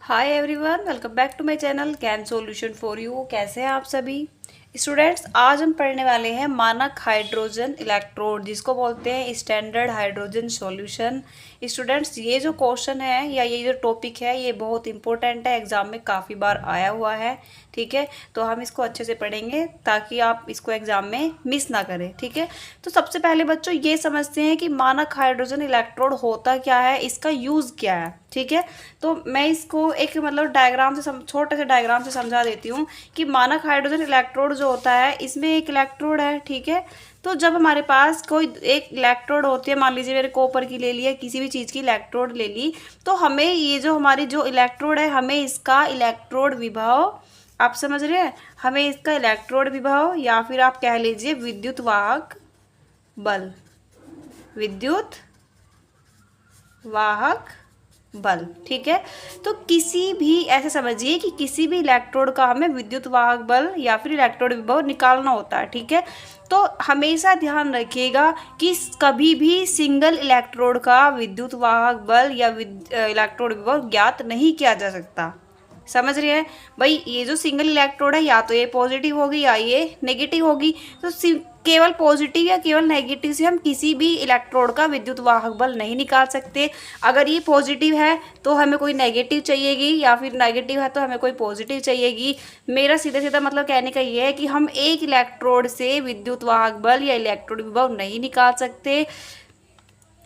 Hi everyone, welcome back to my channel can solution for you. कैसे हैं आप सभी स्टूडेंट्स? आज हम पढ़ने वाले हैं मानक हाइड्रोजन इलेक्ट्रोड, जिसको बोलते हैं स्टैंडर्ड हाइड्रोजन सॉल्यूशन। स्टूडेंट्स, ये जो क्वेश्चन है या ये जो टॉपिक है ये बहुत इंपॉर्टेंट है, एग्जाम में काफ़ी बार आया हुआ है। ठीक है, तो हम इसको अच्छे से पढ़ेंगे ताकि आप इसको एग्जाम में मिस ना करें। ठीक है, तो सबसे पहले बच्चों ये समझते हैं कि मानक हाइड्रोजन इलेक्ट्रोड होता क्या है, इसका यूज़ क्या है। ठीक है, तो मैं इसको एक डायग्राम से छोटे से डायग्राम से समझा देती हूँ कि मानक हाइड्रोजन इलेक्ट्रोड जो होता है, इसमें एक इलेक्ट्रोड है। ठीक है, तो जब हमारे पास कोई एक इलेक्ट्रोड होती है, मान लीजिए मेरे कॉपर की ले ली है, किसी भी चीज़ की इलेक्ट्रोड ले ली, तो हमें ये जो हमारी जो इलेक्ट्रोड है, हमें इसका इलेक्ट्रोड विभव, आप समझ रहे हैं, हमें इसका इलेक्ट्रोड विभव या फिर आप कह लीजिए विद्युत वाहक बल, विद्युत वाहक बल। ठीक है, तो किसी भी ऐसे समझिए कि किसी भी इलेक्ट्रोड का हमें विद्युत वाहक बल या फिर इलेक्ट्रोड विभव निकालना होता है। ठीक है, तो हमेशा ध्यान रखिएगा कि कभी भी सिंगल इलेक्ट्रोड का विद्युत वाहक बल या इलेक्ट्रोड विभव ज्ञात नहीं किया जा सकता। समझ रहे हैं भाई? ये जो सिंगल इलेक्ट्रोड है, या तो ये पॉजिटिव होगी या ये नेगेटिव होगी, तो केवल पॉजिटिव या केवल नेगेटिव से हम किसी भी इलेक्ट्रोड का विद्युत वाहक बल नहीं निकाल सकते। अगर ये पॉजिटिव है तो हमें कोई नेगेटिव चाहिएगी, या फिर नेगेटिव है तो हमें कोई पॉजिटिव चाहिएगी। मेरा सीधा सीधा मतलब कहने का ये है कि हम एक इलेक्ट्रोड से विद्युत वाहक बल या इलेक्ट्रोड विभव नहीं निकाल सकते।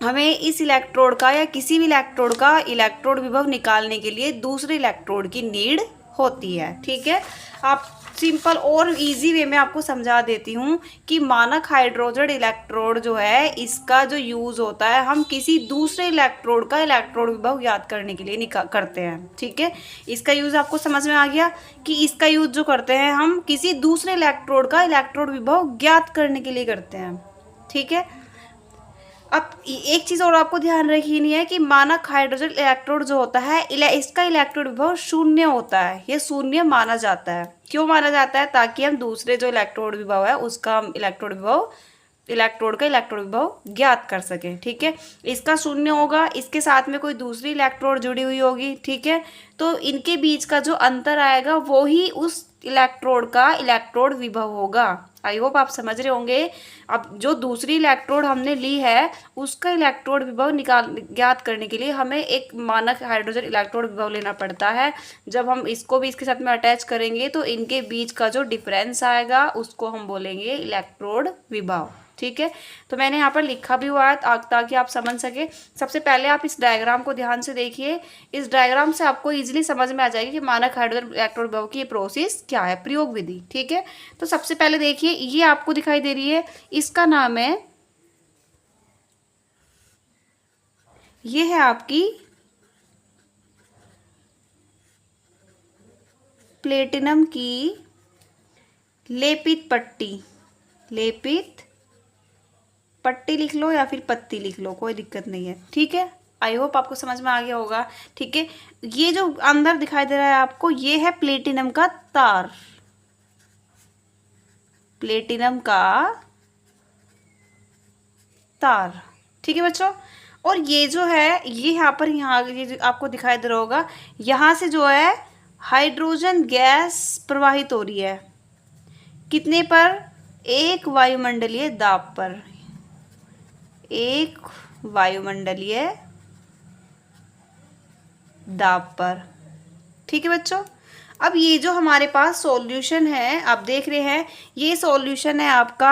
हमें इस इलेक्ट्रोड का या किसी भी इलेक्ट्रोड का इलेक्ट्रोड विभव निकालने के लिए दूसरे इलेक्ट्रोड की नीड होती है। ठीक है, आप सिंपल और इजी वे में आपको समझा देती हूँ कि मानक हाइड्रोजन इलेक्ट्रोड जो है, इसका जो यूज़ होता है, हम किसी दूसरे इलेक्ट्रोड का इलेक्ट्रोड विभव ज्ञात करने के लिए करते हैं। ठीक है, इसका यूज़ आपको समझ में आ गया कि इसका यूज़ जो करते हैं हम किसी दूसरे इलेक्ट्रोड का इलेक्ट्रोड विभव ज्ञात करने के लिए करते हैं। ठीक है, अब एक चीज़ और आपको ध्यान रखनी है कि मानक हाइड्रोजन इलेक्ट्रोड जो होता है, इसका इलेक्ट्रोड विभव शून्य होता है। ये शून्य माना जाता है। क्यों माना जाता है? ताकि हम दूसरे जो इलेक्ट्रोड विभव है उसका हम इलेक्ट्रोड का इलेक्ट्रोड विभव ज्ञात कर सकें। ठीक है, इसका शून्य होगा, इसके साथ में कोई दूसरी इलेक्ट्रोड जुड़ी हुई होगी। ठीक है, तो इनके बीच का जो अंतर आएगा वो ही उस इलेक्ट्रोड का इलेक्ट्रोड विभव होगा। आई होप आप समझ रहे होंगे। अब जो दूसरी इलेक्ट्रोड हमने ली है उसका इलेक्ट्रोड विभव ज्ञात करने के लिए हमें एक मानक हाइड्रोजन इलेक्ट्रोड विभव लेना पड़ता है। जब हम इसको भी इसके साथ में अटैच करेंगे तो इनके बीच का जो डिफरेंस आएगा उसको हम बोलेंगे इलेक्ट्रोड विभव। ठीक है, तो मैंने यहाँ पर लिखा भी हुआ है ताकि आप समझ सके। सबसे पहले आप इस डायग्राम को ध्यान से देखिए। इस डायग्राम से आपको इजीली समझ में आ जाएगी कि मानक हाइड्रोजन इलेक्ट्रोड विभव की प्रोसेस क्या है, प्रयोग विधि। ठीक है, तो सबसे पहले देखिए, ये आपको दिखाई दे रही है, इसका नाम है, ये है आपकी प्लेटिनम की लेपित पट्टी। लेपित पट्टी लिख लो या फिर पत्ती लिख लो, कोई दिक्कत नहीं है। ठीक है, आई होप आपको समझ में आ गया होगा। ठीक है, ये जो अंदर दिखाई दे रहा है आपको, ये है प्लेटिनम का तार। प्लेटिनम का तार। ठीक है बच्चों, और ये जो है, ये यहाँ पर ये जो आपको दिखाई दे रहा होगा, यहाँ से जो है हाइड्रोजन गैस प्रवाहित हो रही है। कितने पर? एक वायुमंडलीय दाब पर। एक वायुमंडलीय दाब पर। ठीक है बच्चों, अब ये जो हमारे पास सॉल्यूशन है, आप देख रहे हैं, ये सॉल्यूशन है आपका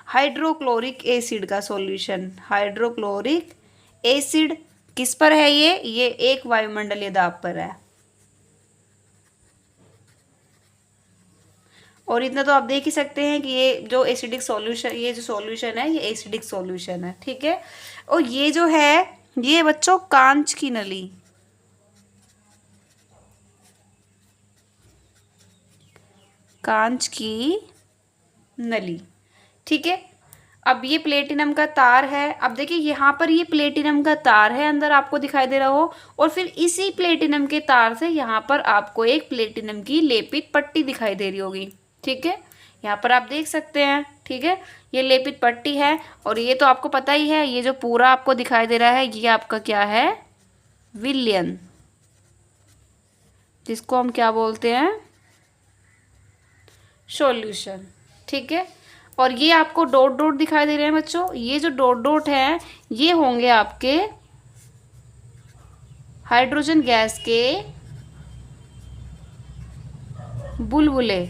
हाइड्रोक्लोरिक एसिड का सॉल्यूशन। हाइड्रोक्लोरिक एसिड किस पर है? ये एक वायुमंडलीय दाब पर है। और इतना तो आप देख ही सकते हैं कि ये जो एसिडिक सॉल्यूशन, ये जो सॉल्यूशन है ये एसिडिक सॉल्यूशन है। ठीक है, और ये जो है, ये बच्चों कांच की नली। कांच की नली। ठीक है, अब ये प्लेटिनम का तार है। अब देखिए यहाँ पर ये प्लेटिनम का तार है, अंदर आपको दिखाई दे रहा हो, और फिर इसी प्लेटिनम के तार से यहाँ पर आपको एक प्लेटिनम की लेपित पट्टी दिखाई दे रही होगी। ठीक है, यहाँ पर आप देख सकते हैं। ठीक है, ये लेपित पट्टी है, और ये तो आपको पता ही है, ये जो पूरा आपको दिखाई दे रहा है ये आपका क्या है? विलयन। जिसको हम क्या बोलते हैं, सॉल्यूशन। ठीक है, और ये आपको डॉट डॉट दिखाई दे रहे हैं बच्चों, ये जो डॉट डॉट हैं ये होंगे आपके हाइड्रोजन गैस के बुलबुले।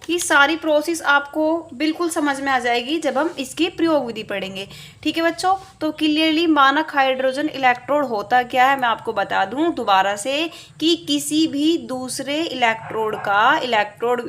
ये सारी प्रोसेस आपको बिल्कुल समझ में आ जाएगी जब हम इसकी प्रयोग विधि पढ़ेंगे। ठीक है बच्चों, तो क्लियरली मानक हाइड्रोजन इलेक्ट्रोड होता क्या है मैं आपको बता दूं दोबारा से कि किसी भी दूसरे इलेक्ट्रोड का इलेक्ट्रोड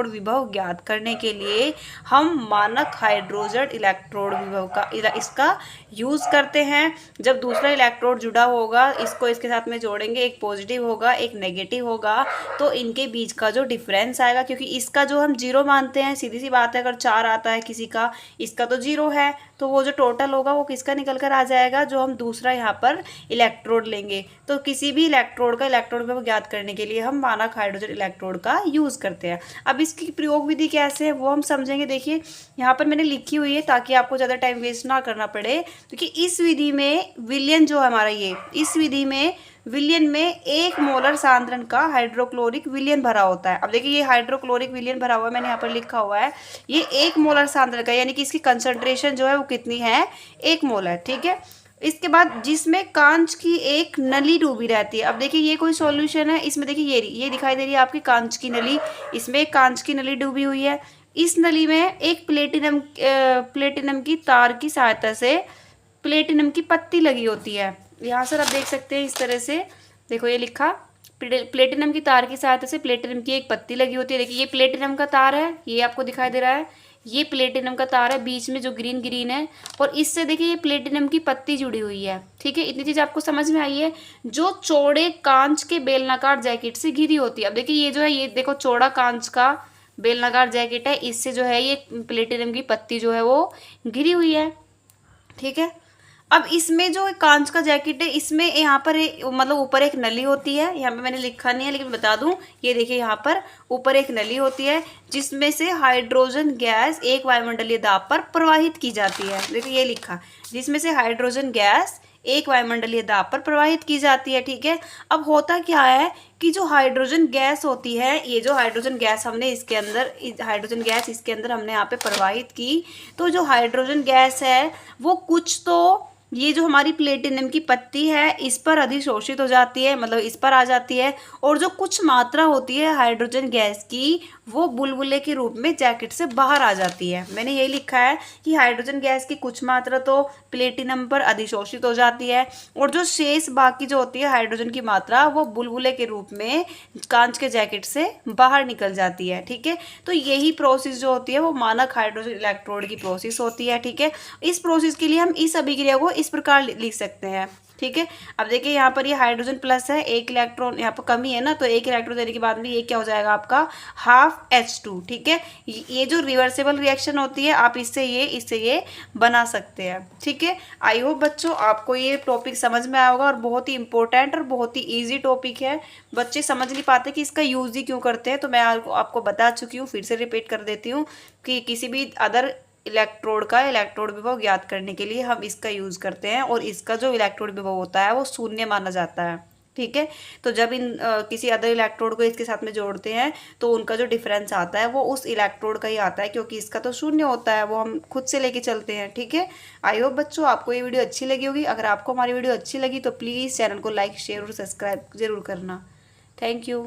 विभव ज्ञात करने के लिए हम मानक हाइड्रोजन इलेक्ट्रोड विभव का इसका यूज करते हैं। जब दूसरा इलेक्ट्रोड जुड़ा होगा, इसको इसके साथ में जोड़ेंगे, एक पॉजिटिव होगा एक नेगेटिव होगा, तो इनके बीच का जो डिफरेंस आएगा, क्योंकि इसका जो हम जीरो मानते हैं, सीधी सी बात है, अगर 4 आता है किसी का, इसका तो जीरो है, तो वो जो टोटल होगा वो किसका निकल कर आ जाएगा, जो हम दूसरा यहाँ पर इलेक्ट्रोड लेंगे। तो किसी भी इलेक्ट्रोड का इलेक्ट्रोड विभव ज्ञात करने के लिए हम मानक हाइड्रोजन इलेक्ट्रोड का यूज़ करते हैं। अब इसकी प्रयोग विधि कैसे है वो हम समझेंगे। देखिए यहाँ पर मैंने लिखी हुई है ताकि आपको ज़्यादा टाइम वेस्ट ना करना पड़े, क्योंकि इस विधि में विलयन जो है हमारा, ये इस विधि में विलयन में 1 मोलर सांद्रण का हाइड्रोक्लोरिक विलयन भरा होता है। अब देखिए ये हाइड्रोक्लोरिक विलयन भरा हुआ है, मैंने यहाँ पर लिखा हुआ है ये 1 मोलर सांद्रण का, यानी कि इसकी कंसंट्रेशन जो है वो कितनी है, 1 मोलर। ठीक है, इसके बाद जिसमें कांच की एक नली डूबी रहती है। अब देखिए ये कोई सॉल्यूशन है, इसमें देखिए ये दिखाई दे रही है आपकी कांच की नली, इसमें एक कांच की नली डूबी हुई है। इस नली में एक प्लेटिनम की तार की सहायता से प्लेटिनम की पत्ती लगी होती है। यहाँ सर आप देख सकते हैं इस तरह से, देखो ये लिखा, प्लेटिनम की तार की सहायता से प्लेटिनम की एक पत्ती लगी होती है। देखिए ये प्लेटिनम का तार है, ये आपको दिखाई दे रहा है, ये प्लेटिनम का तार है, बीच में जो ग्रीन ग्रीन है, और इससे देखिए ये प्लेटिनम की पत्ती जुड़ी हुई है। ठीक है, इतनी चीज़ आपको समझ में आई है, जो चौड़े कांच के बेलनाकार जैकेट से घिरी होती है। अब देखिए ये जो है, ये देखो चौड़ा कांच का बेलनाकार जैकेट है, इससे जो है ये प्लेटिनम की पत्ती जो है वो घिरी हुई है। ठीक है, अब इसमें जो कांच का जैकेट है, इसमें यहाँ पर मतलब ऊपर एक नली होती है, यहाँ पे मैंने लिखा नहीं है लेकिन बता दूं, ये देखिए यहाँ पर ऊपर एक नली होती है जिसमें से हाइड्रोजन गैस एक वायुमंडलीय दाब पर प्रवाहित की जाती है। देखिए ये लिखा, जिसमें से हाइड्रोजन गैस एक वायुमंडलीय दाब पर प्रवाहित की जाती है। ठीक है, अब होता क्या है कि जो हाइड्रोजन गैस होती है, ये जो हाइड्रोजन गैस हमने इसके अंदर हमने यहाँ पे प्रवाहित की, तो जो हाइड्रोजन गैस है वो कुछ तो ये जो हमारी प्लेटिनम की पत्ती है इस पर अधिशोषित हो जाती है, मतलब इस पर आ जाती है, और जो कुछ मात्रा होती है हाइड्रोजन गैस की वो बुलबुले के रूप में जैकेट से बाहर आ जाती है। मैंने यही लिखा है कि हाइड्रोजन गैस की कुछ मात्रा तो प्लेटिनम पर अधिशोषित हो जाती है, और जो शेष बाकी जो होती है हाइड्रोजन की मात्रा वो बुलबुले के रूप में कांच के जैकेट से बाहर निकल जाती है। ठीक है, तो यही प्रोसेस जो होती है वो मानक हाइड्रोजन इलेक्ट्रोड की प्रोसेस होती है। ठीक है, इस प्रोसेस के लिए हम इस अभिक्रिया को इस प्रकार लिख सकते हैं। ठीक है, अब देखिए यहाँ पर ये हाइड्रोजन प्लस है, एक इलेक्ट्रॉन यहाँ पर कमी है ना, तो एक इलेक्ट्रॉन देने के बाद में ये क्या हो जाएगा आपका हाफ H2। ठीक है, ये जो रिवर्सेबल रिएक्शन होती है आप इससे ये बना सकते हैं। ठीक है, आई होप बच्चों आपको ये टॉपिक समझ में आया होगा, और बहुत ही इंपॉर्टेंट और बहुत ही ईजी टॉपिक है। बच्चे समझ नहीं पाते कि इसका यूज़ ही क्यों करते हैं, तो मैं आपको बता चुकी हूँ, फिर से रिपीट कर देती हूँ कि किसी भी अदर इलेक्ट्रोड का इलेक्ट्रोड विभव ज्ञात करने के लिए हम इसका यूज़ करते हैं, और इसका जो इलेक्ट्रोड विभव होता है वो शून्य माना जाता है। ठीक है, तो जब किसी अदर इलेक्ट्रोड को इसके साथ में जोड़ते हैं तो उनका जो डिफरेंस आता है वो उस इलेक्ट्रोड का ही आता है, क्योंकि इसका तो शून्य होता है, वो हम खुद से लेके चलते हैं। ठीक है, आई होप बच्चों आपको ये वीडियो अच्छी लगी होगी। अगर आपको हमारी वीडियो अच्छी लगी तो प्लीज़ चैनल को लाइक शेयर और सब्सक्राइब जरूर करना। Thank you.